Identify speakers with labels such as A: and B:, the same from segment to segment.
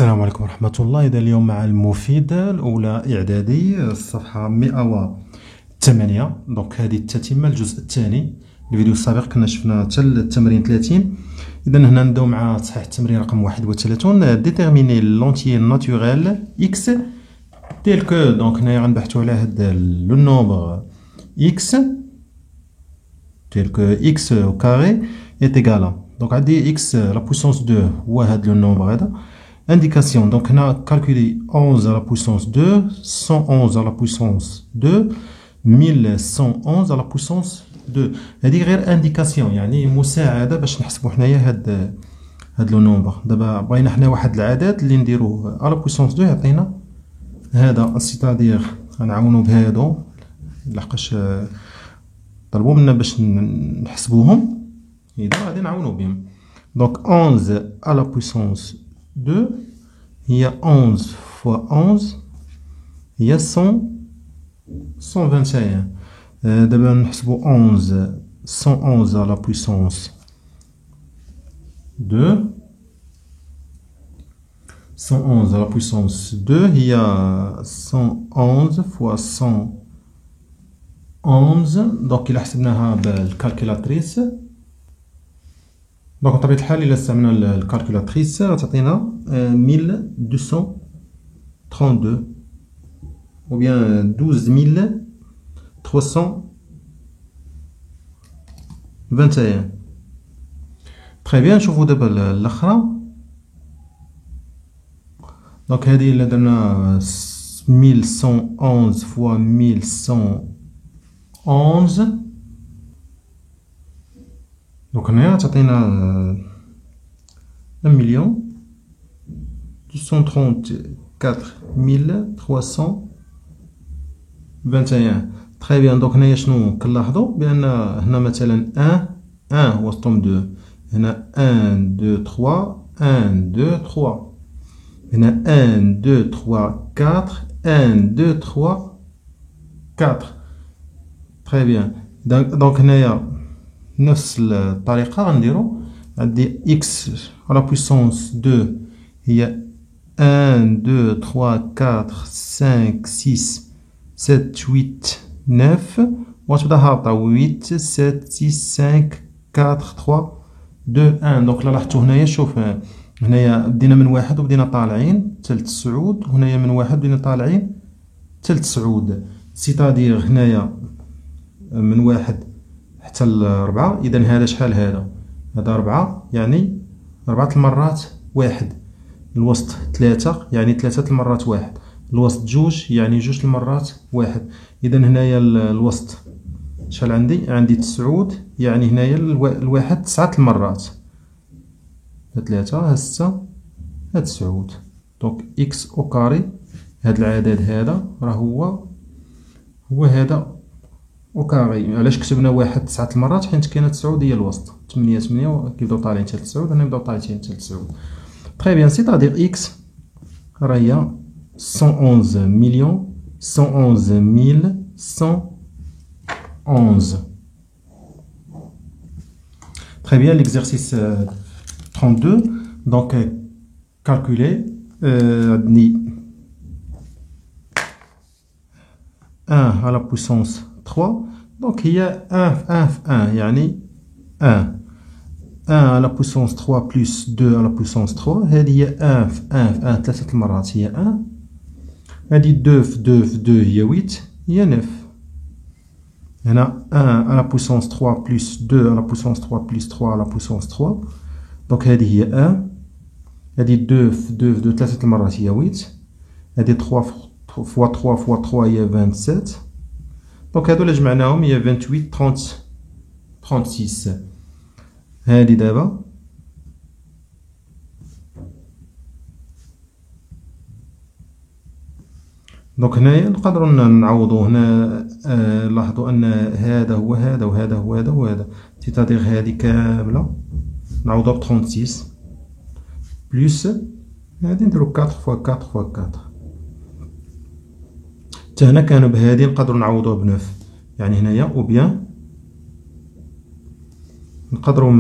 A: السلام عليكم ورحمة الله. إذا اليوم مع المفيدة الأولى إعدادي الصفحة 108. دونك هذه التتمة الجزء الثاني. الفيديو السابق كنا شفنا حتى التمرين 30. إذا هنا نبداو مع تصحيح التمرين رقم 31. ديتيرميني لونتيي ناتوريل إكس تيل كو. دونك هنايا غنبحثو على هاد لو نومبر إكس تيل كو إكس أو كاري إيت إيكالا. دونك عندي إكس لا بويسونس 2 هو هاد لو نومبر هذا. Indication, donc on a calculé 11 à la puissance 2, 111 à la puissance 2, 1111 à la puissance 2. هذه غير indication، يعني مساعدة باش نحسبوا حنايا هاد لو نومبر. دابا بغينا حنا واحد العدد اللي نديروه على puissance 2 يعطينا هذا، سيتادير غنعاونوا بهادو لحقاش طلبوا منا باش نحسبوهم، إذا غادي نعاونوا بهم. دونك 11 à la puissance 2, il y a 11 fois 11, il y a 121. D'abord, nous 11, 111 à la puissance 2. 111 à la puissance 2, il y a 111 fois 111. Donc, il a حسبناها بالكالكولاتريس. دونك بطبيعة الحال إلا استعملنا الكالكولاتريس غتعطينا 1232 أو بيان 12321. تري بيان. نشوفو دابا الأخرى. دونك هادي إلا درنا 1111 فوا 1111. Donc on a تعطينا 1,234,321. Très bien. Donc هنايا شنو كنلاحظوا بأن هنا مثلا 1 وسطهم 2، هنا 1 2 3 1 2 3، هنا 1 2 3 4 1 2 3 4. Très bien. Donc هنايا نفس الطريقة غنديرو. عندي إكس على بويسونس 2 هي 1 2 3 4 5 6 7 8 9، وغتبدا هابطة 8 7 6 5 4 3 2 1. دونك لا لاحظتو هنايا، شوف هنايا بدينا من واحد وبدينا طالعين تلت صعود، وهنايا من واحد بدينا طالعين تلت صعود. سيتادير هنايا من واحد حتى لربعة. إذا هذا شحال؟ هذا 4، يعني 4 المرات واحد. الوسط 3، يعني 3 المرات واحد. الوسط 2، يعني 2 المرات واحد. إذا هنايا الوسط شحال عندي؟ عندي 9، يعني هنايا الواحد 9 المرات. 3 6 9. دونك إكس أو كاري هاد العدد هذا راه هو هذا أو كاري. علاش كتبنا واحد 9 المرات؟ حيت كاينه 9 هي الوسط. 8 كيبداو طالعين حتى ل 9، هنا يبداو طالعين حتى ل 9. تري بيان. سيتادير إكس راه هي 111,111,111. Très bien. L'exercice 32. Donc, calculer. عندي 1 à la puissance 3. Donc, il y a 1 في 1 يعني 1. 1 à la puissance 3 plus 2 à la puissance 3. هذه هي 1 في 1 في 1 3 المرات هي 1. هذه 2 في 2 في 2 هي 8 هي 9. هنا 1 à la puissance 3 plus 2 à la puissance 3 plus 3 à la puissance 3. دونك هذه هي 1. هذه 2 في 2 في 2 3 المرات هي 8. هذه 3 فوا 3 فوا 3 هي 27. دونك هادو إلا جمعناهم هي 28 30 36. هادي دابا دونك هنايا نقدروا نعوضوا. هنا لاحظوا ان هذا هو هذا وهذا هو هذا وهذا، سيتادير هادي كامله نعوضوها ب 36 بلس هادي نديرو 4 فوا 4 فوا 4. حتى هنا كانوا بهادي نقدروا نعوضوها ب 9، يعني هنايا او بيان نقدروا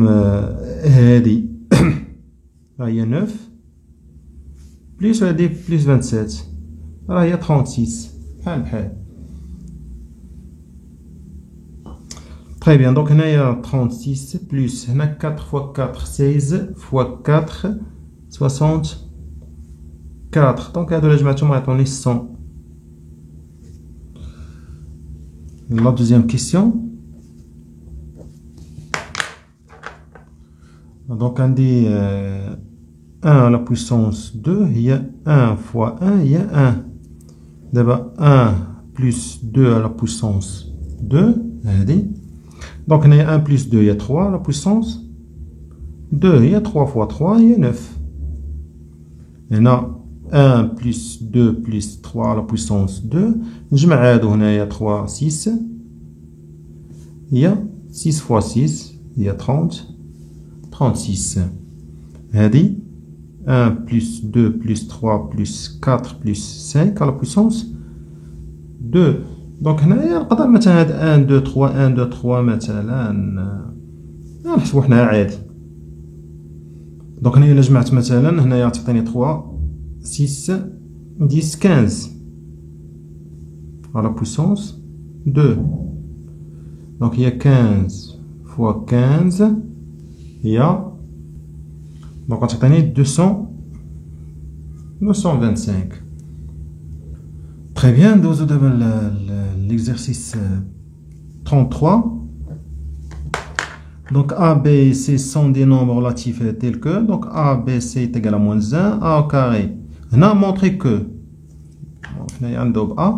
A: هادي هي 9 بليس وهادي بليس 27 راه هي 36 بحال بحال. Très bien, donc هنايا 36 plus هنا 4 fois 4 16 fois 4 64. donc هادو إلا جمعتهم غيعطوني 100. La deuxième question. Donc on dit 1 à la puissance 2, il y a 1 fois 1, il y a 1. D'abord 1 plus 2 à la puissance 2, donc il y a 1 plus 2, il y a 3 à la puissance 2, il y a 3 fois 3, il y a 9. Il y a 1 plus 2 plus 3 à la puissance 2, نجمع هادو هنايا 3 6, il y a 6 fois 6, il y a 30, 36. هادي 1 plus 2 plus 3 plus 4 plus 5 à la puissance 2. donc هنايا نقدر مثلا هاد 1 2 3 1 2 3 مثلا نحسبو حناها عادي. donc هنايا إلا جمعت مثلا هنايا تعطيني 3 6 10 15 à la puissance 2. donc il y a 15 fois 15, il y a donc غتعطيني 225. Très bien, ندوزو دابا l'exercice 33. donc A, B et C sont des nombres relatifs tels que donc A, B, C est égal à moins 1, A au carré. هنا montrer que هنايا عندو A.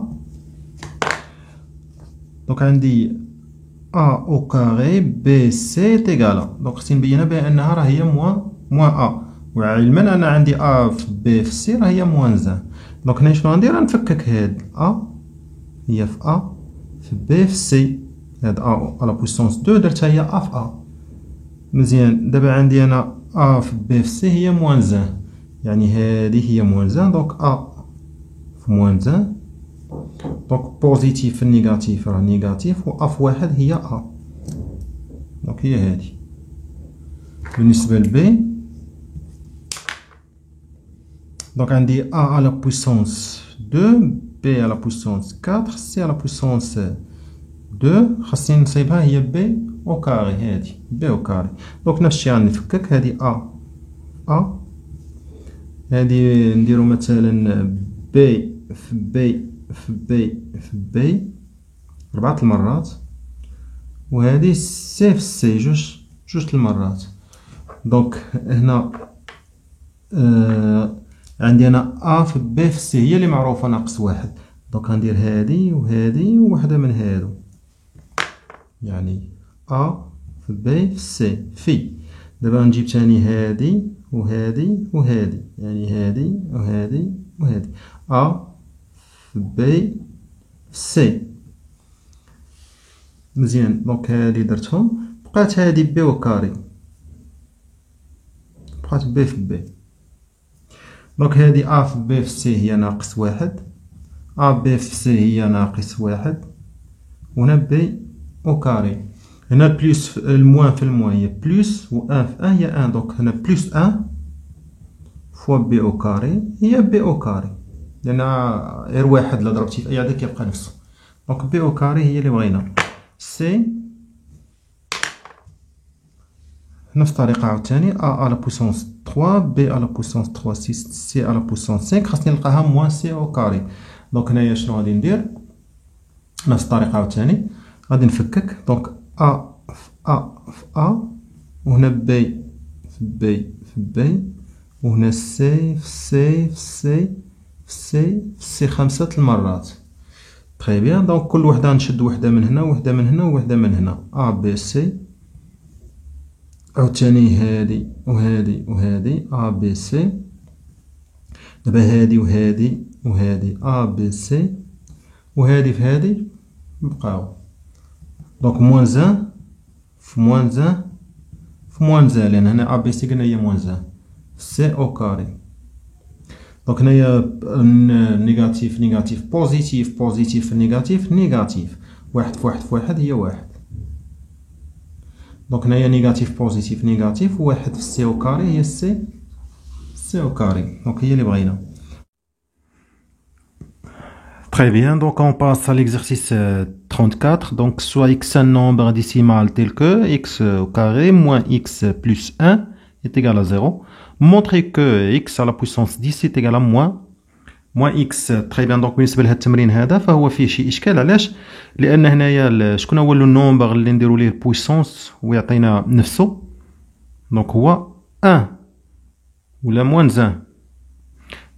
A: donc عندي A au carré B C est égal à. donc خصني نبينها بأنها راه هي موان A، وعلما أنا عندي A في B في C راه هي موان 1. donc هنا شنو غندير؟ غنفكك هاد A هي في A في B في C. هاد A على بويسونس 2 درتها هي A في A. مزيان، دابا عندي أنا A في B في C هي موان 1، يعني هادي هي موان 1. donc A في موان 1. donc بوزيتيف في النيجاتيف راه نيجاتيف، و A في واحد هي A. donc هي هادي. بالنسبة ل B donc عندي A à la puissance 2 B à la puissance 4 C à la puissance 2. خاصني نصيبها هي B au carré. هادي B au carré. donc نفس الشيء غنفكك هادي A هادي نديرو مثلا B في B في B في B 4 المرات، وهادي C في C جوج المرات. donc هنا عندي انا A في B في C هي اللي معروفة ناقص 1. donc غندير هادي وهادي ووحدة من هادو، يعني A في B في C في. دابا نجيب تاني هادي وهادي وهادي، يعني هادي وهادي وهادي. A في B في C. مزيان، دونك هادي درتهم، بقات هادي B au carré، بقات B في B. دونك هادي A في B في C هي ناقص 1، A B في C هي ناقص 1، وهنا B au carré. هنا بلوس الموان في الموان هي بلوس، و 1 في 1 هي 1. دونك هنا بلوس 1 فوا B au carré هي B au carré، لأن غير واحد إلا ضربتي في أي عدد كيبقى نفسه. دونك B au carré هي اللي بغينا. C نفس الطريقة عاوتاني A à la puissance 3 B à la puissance 3 6 C à la puissance 5 خاصني نلقاها موان C au carré. دونك هنايا شنو غادي ندير؟ نفس الطريقة عاوتاني غادي نفكك. دونك A في A في A، وهنا B في B في B، وهنا C في C في C في C 5 المرات. تري بيان. دونك كل وحدة نشد وحدة من هنا وحدة من هنا وحدة من هنا. A B C عاوتاني هادي وهادي وهادي A B C. دابا هادي وهادي وهادي A B C، وهادي في هادي بقاو. دونك موان 1 في موان 1 في موان 1، لأن هنا A B C قلنا هي موان 1 C au carré. دونك هنايا نيجاتيف نيجاتيف بوزيتيف بوزيتيف نيجاتيف نيجاتيف، واحد في واحد في واحد هي واحد. دونك هنايا نيجاتيف بوزيتيف نيجاتيف، وواحد في C au carré هي C au carré. دونك هي اللي بغينا. Très bien, donc on passe à l'exercice 34. Donc soit x un nombre décimal tel que x au carré moins x plus 1 est égal à 0. Montrer que x à la puissance 10 est égal à moins x. Très bien, donc بالنسبة لهذا التمرين هذا فهو فيه شي إشكال. علاش؟ لأن هنايا شكون هو لو نومبر اللي نديرو ليه البويسونس ويعطينا نفسه؟ دونك هو 1 ولا موان 1.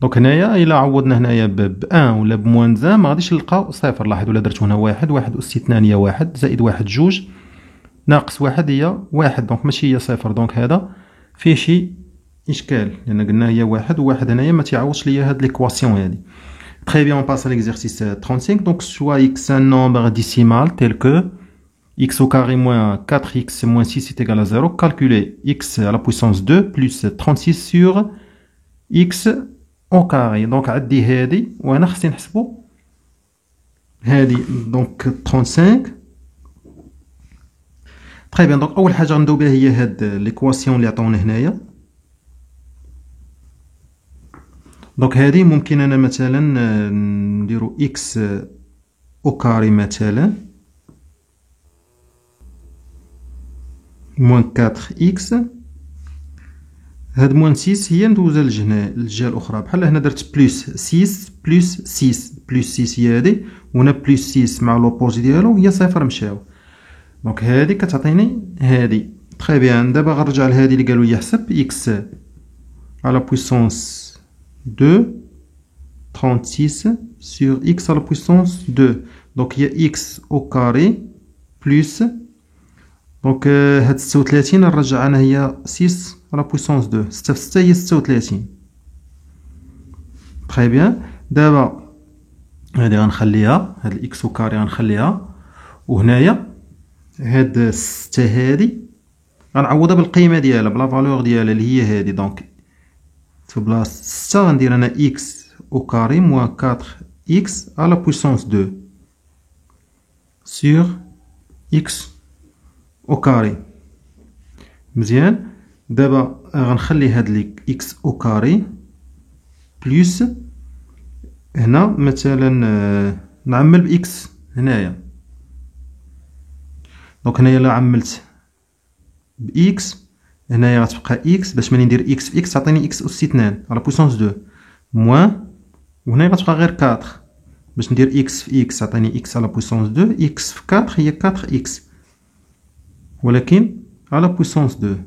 A: دونك هنايا إلا عوضنا هنايا ب 1 ولا بموان 1 ما غاديش نلقاو صفر. لاحظوا إلا درتو هنا واحد أس 2 هي 1 زائد 1 جوج ناقص 1 هي 1. دونك ماشي هي صفر. دونك هذا فيه شي إشكال لأن قلنا هي 1 و1 هنايا ما تيعوضش ليا هاد ليكواسيون هادي. Très bien, on passe à l'exercice 35. Donc, soit x un nombre décimal tel que x au carré moins 4x moins 6 est égal à 0. Calculer x à la puissance 2 plus 36 sur x au carré. Donc, عدي هادي وأنا خصني نحسبو هادي. Donc, 35. Très bien. Donc, أول حاجة غندوي بها هي هاد ليكواسيون اللي عطاونا هنايا. دونك هذه ممكن انا مثلا نديرو اكس او كاري مثلا موان 4 اكس. هاد موان 6 هي ندوزها للجهه الاخرى بحال هنا درت بلس 6 بلس 6 بلس 6 هي هادي وهنا بلس 6 مع لوبوزي ديالو هي صفر مشاو. دونك هادي كتعطيني هادي. تري بيان. دابا غنرجع لهادي اللي قالوا لي حسب اكس على بويسونس 2 36 sur x à la puissance 2. Donc il y a x au carré plus donc هاد 36 نرجع انا هي 6 à la puissance 2. 6 في 6 هي 36. très bien. دابا هادي غنخليها هاد الاكس او كاري غنخليها وهنايا هاد 6 هادي غنعوضها بالقيمه ديالها بلا فالور ديالها اللي هي هادي. دونك في بلاصه 6 غندير انا x au carré moins 4x à la puissance 2 sur x au carré. مزيان. دابا غنخلي هاد لي x au carré بلس هنا مثلا نعمل ب x هنايا. دونك هنايا الا عملت ب x هنايا غتبقى x باش ملي ندير x في x تعطيني x أس 2 على بويسونس 2 موان وهنا غتبقى غير 4 باش ندير x في x عطيني x على بويسونس 2 x في 4 هي 4x ولكن على بويسونس 2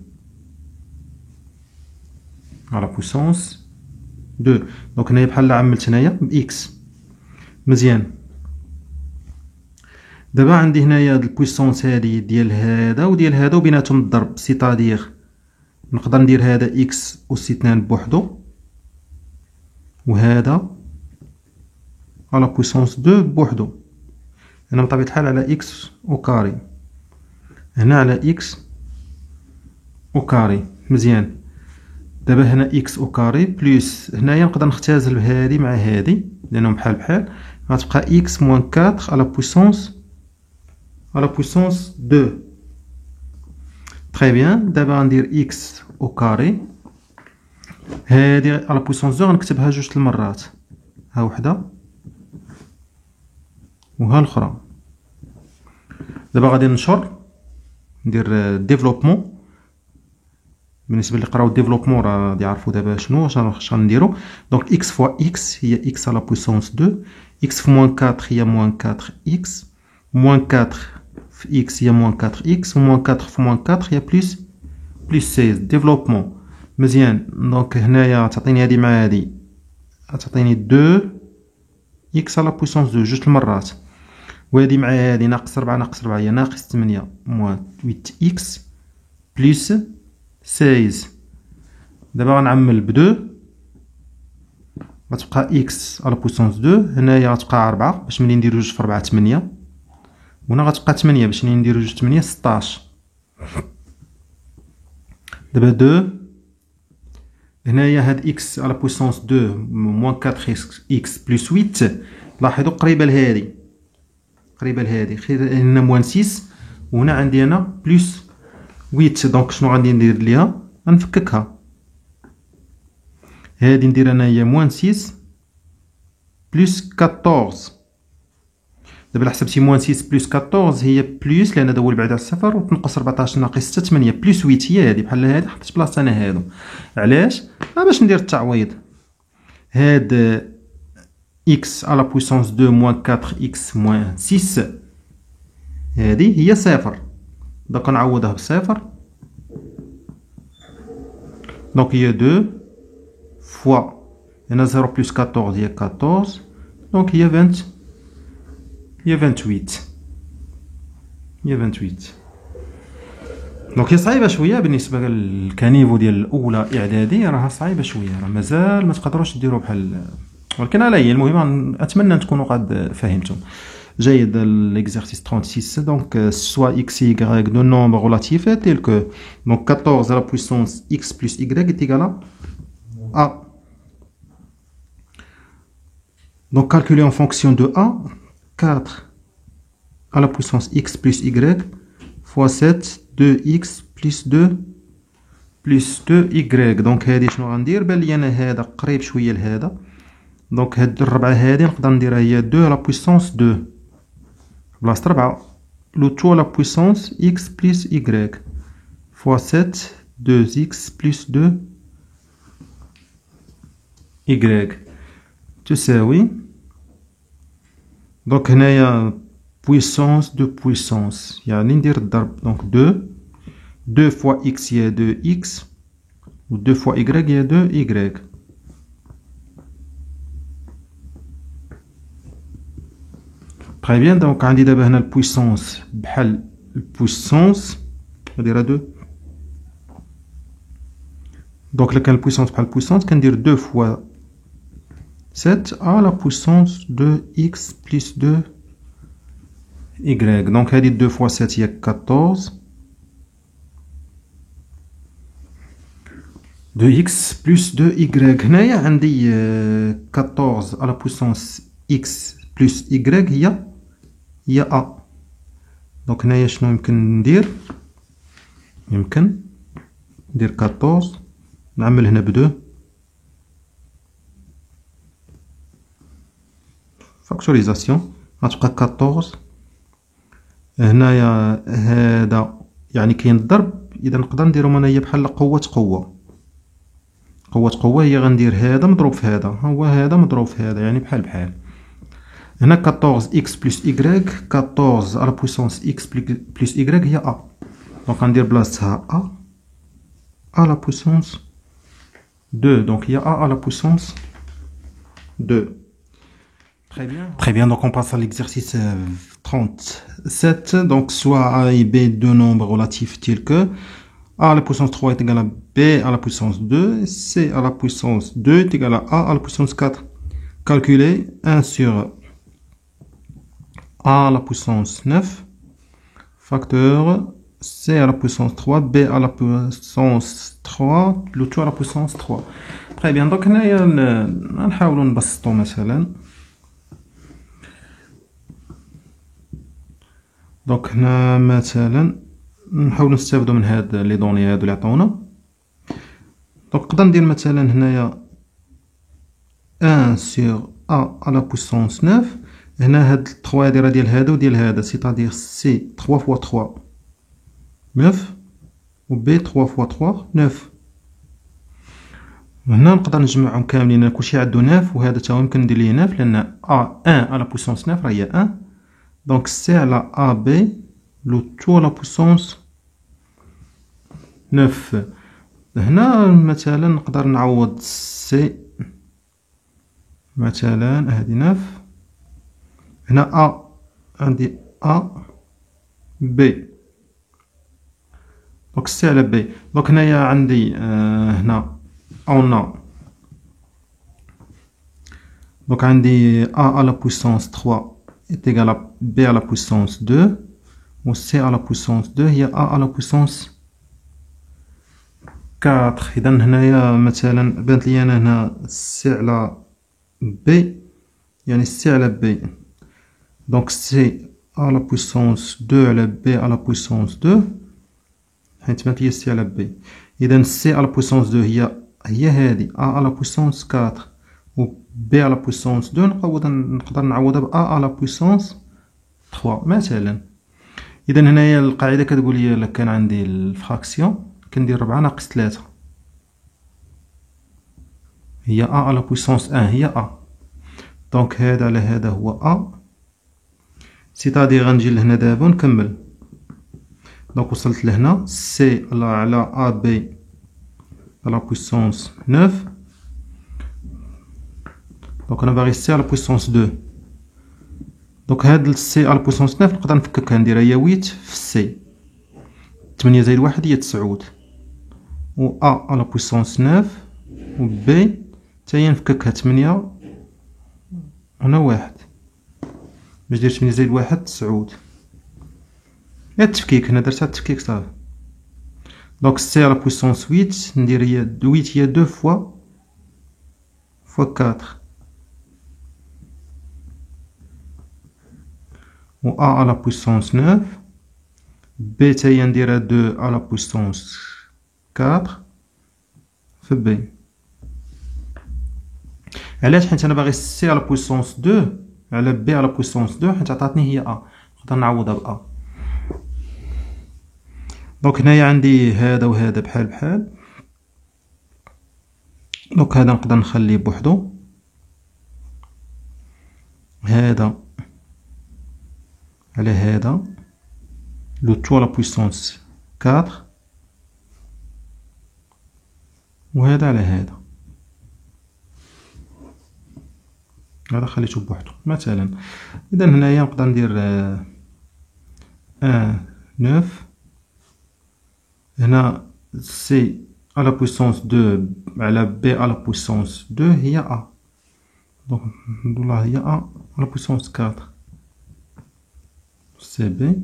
A: على بويسونس 2. دونك هنايا بحال عملت هنايا ب x. مزيان. دابا عندي هنايا هاد البويسونس هادي ديال هذا وديال هذا وبيناتهم الضرب سيتادير نقدر ندير هذا x أس 2 بوحدو وهذا على بويسونس 2 بوحدو. هنا بطبيعة الحال على x او كاري هنا على x او كاري. مزيان. دابا هنا x او كاري بلس هنايا نقدر نختزل بهادي مع هادي لانهم بحال بحال غتبقى x موان 4 على بويسونس 2. تري بيان. دابا غندير x او كاري هادي على بويسونس 2 غنكتبها جوج المرات ها وحده وها الاخرى. دابا غادي ننشر ندير ديفلوبمون. بالنسبه اللي قراو الديفلوبمون راه غادي يعرفوا دابا شنو واش غنديرو. دونك x فوا x هي x على بويسونس 2 x في موان 4 هي موان 4x موان 4 في x هي موان 4x وموان 4 في موان 4 هي بلس 16 ديفلوبمون. مزيان. دونك هنايا تعطيني هادي مع هادي تعطيني 2 x على بويسونس 2 جوج المرات وهادي مع هادي ناقص 4 ناقص 4 هي ناقص 8 موان 8x بلس 16. دابا غنعمل ب 2 غتبقى x على بويسونس 2 هنايا غتبقى 4 باش ملي ندير جوج في 4 8 وهنا غتبقى 8 باش ملي ندير جوج 8 16. دابا 2 هنايا هاد x على بويسونس 2 موان 4x بلس 8 لاحظوا قريبه لهادي هنا موان 6 وهنا عندي انا بلس 8. دونك شنو غادي ندير ليها غنفككها هادي ندير انايا موان 6 بلس 14 دابا إلا حسبتي موان 6 بلس 14 هي بلس، لأن هذا هو البعد على الصفر، وتنقص 14 ناقص 6 8 بلس 8 هي هادي بحال هادي. حطيت بلاصة أنا هادو، علاش؟ باش ندير التعويض. هاد x على بويسونس 2 موان 4x موان 6 هادي هي صفر، دونك نعوضها بصفر. دونك هي 2 فوا هنا 0 بلس 14 هي 14، دونك هي 20 هي 28 هي 28. دونك هي صعيبة شوية بالنسبة للكنيفو ديال الأولى إعدادي، راها صعيبة شوية، راه مازال ما تقدروش ديرو بحال، ولكن على هي المهم أتمنى تكونوا قد فهمتم. جيد. l'exercice 36 donc soit x et y de nombres relatifs tels que donc 14 à la puissance x plus y est égal à a. Donc calculer en fonction de a 4 à la puissance x plus y fois 7 2x plus 2 plus 2y. donc هادي شنو غندير؟ بان لي انا هذا قريب شويه لهذا، دونك هاد الربعه هادي نقدر نديرها هي 2 على بويسونس 2 بلاصه 4 لو تو على بويسونس x plus y fois 7 2x plus 2 y تساوي. دونك هنايا بويسونس دو بويسونس يعني ندير الضرب، دونك 2 فوا x هي 2x و 2 فوا y هي 2y. تري بيان. دونك عندي دابا هنا البويسونس بحال البويسونس نديرها 2. دونك إلا كان البويسونس بحال البويسونس كندير 2 فوا 7 à la puissance de x plus 2 y. donc هادي 2 fois 7 هي 14 2x plus 2y. هنايا عندي 14 à la puissance x plus y هي a. دونك هنايا شنو يمكن ندير؟ يمكن ندير 14 نعمل هنا ب 2 فاكتوريزاسيون غتبقى 14. هنايا هذا يعني كاين الضرب، اذا نقدر نديرهم انايا بحال قوه قوه هي غندير هذا مضروب في هذا، هو هذا مضروب في هذا، يعني بحال بحال. هنا 14 x بلس y 14 على بويسونس x بلس y هي a، دونك غندير بلاصتها a على بويسونس 2، دونك هي a على بويسونس 2. Très bien, donc on passe à l'exercice 37. Donc soit A et B deux nombres relatifs tels que A à la puissance 3 est égal à B à la puissance 2, C à la puissance 2 est égal à A à la puissance 4. Calculer 1 sur A à la puissance 9 facteur C à la puissance 3, B à la puissance 3, le tout à la puissance 3. Très bien, donc هنايا نحاولوا نبسطوا مثلا. دونك هنا مثلا نحاولوا نستافدوا من هاد لي دوني هادو اللي عطاونا. دونك نقدر ندير مثلا هنايا 1 sur A à la puissance 9. هنا هاد 3 هادي راه ديال هذا وديال هذا، سيتادير سي 3 fois 3 9 و بي 3 fois 3 9. هنا نقدر نجمعهم كاملين، كلشي عندو 9 وهذا تا هو يمكن ندير ليه 9 لان A 1 à la puissance 9 راه هي 1. Donc C à la AB, le tout à la puissance 9. هنا مثلا نقدر نعوض C مثلا هذه 9. هنا A عندي A B، donc C على B. donc هنايا عندي هنا on a donc عندي A à la puissance 3 est égal à B à la puissance 2 ou C à la puissance 2 هي A à la puissance 4. إذا هنايا مثلا بانت لي أنا هنا C على B يعني C على B، donc C à la puissance 2 على B à la puissance 2 حيت بانت لي C على B. إذا C à la puissance 2 هي هذه A à la puissance 4 و B à la puissance 2 نقدر نعوضها ب A à la puissance 3 مثلا. اذا هنايا القاعده كتقول لي الا كان عندي الفراكسيون كندير 4 ناقص 3 هي ا على بويسونس 1 هي ا. دونك هذا على هذا هو ا، سيتادير غنجي لهنا دابا ونكمل. دونك وصلت لهنا سي على ا بي على بويسونس 9. دونك انا باغي سي على بويسونس 2. دونك هاد سي على بويسونس 9 نقدر نفككها نديرها هي 8 في سي، 8 زائد 1 هي 9، و ا على بويسونس 9 و بي حتى هي نفككها 8 هنا 1 باش ندير 8 زائد 1 9. هاد التفكيك هنا درتها التفكيك صافي. دونك سي على بويسونس 8 ندير هي 8 هي 2 فوا 4 و ا على بويسونس 9 بي تا هي نديرها 2 على بويسونس 4 في بي. علاش؟ حيت انا باغي سي على بويسونس 2 على بي على بويسونس 2 حيت عطاتني هي ا، نقدر نعوضها ب ا. دونك هنايا عندي هذا وهذا بحال بحال. دونك هذا نقدر نخليه بوحدو، هذا على هذا لو تو على بويسونس 4 وهذا على هذا، هذا خليته بوحدو مثلا. اذا هنايا نقدر ندير 9 هنا سي على بويسونس 2 على بي على بويسونس 2 هي ا. دونك ندولها هي ا على بويسونس 4 سي بي.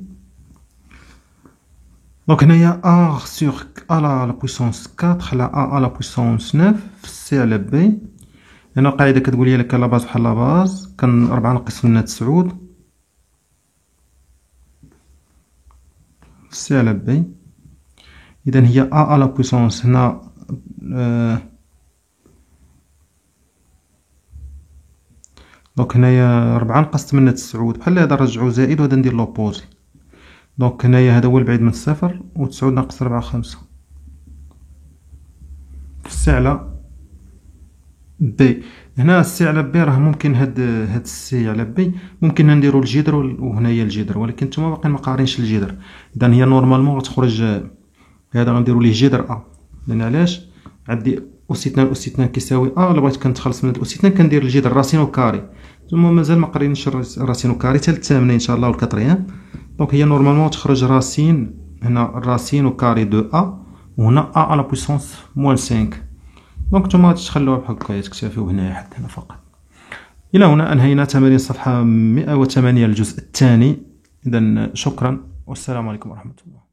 A: دونك هنايا ا سور ا على بويسونس 4 على ا على بويسونس 9 في سي على بي. هنا القاعده كتقول لي الا كان لاباز بحال لاباز كان 4 نقص منها 9 سي على بي. اذا هي ا على بويسونس هنا دونك هنايا 4 نقصت منها 9 بحال هذا نرجعو زائد وهذا ندير لوبوزي. دونك هنايا هذا هو البعيد من الصفر و 9 ناقص 4 5 سي على بي. هنا السي على بي راه ممكن هاد السي على بي ممكن نديرو الجذر وهنايا الجذر، ولكن نتوما باقي ما قارينش الجذر. اذا هي نورمالمون غتخرج هذا غنديرو ليه جذر ا، لان علاش عندي اس 2 اس 2 كيساوي ا. الا بغيت كنتخلص من اس 2 كندير الجذر راسين وكاري. نتوما مازال ما قريناش راسين وكاري حتى الثامنه ان شاء الله والكاتريام. دونك هي نورمالمون تخرج راسين، هنا راسين وكاري دو ا وهنا ا على بويسونس موان 5. دونك نتوما تخلوها بحال هكا تكتفيو هنايا حتى هنا فقط. الى هنا انهينا تمارين صفحه 108 الجزء الثاني. اذا شكرا والسلام عليكم ورحمه الله.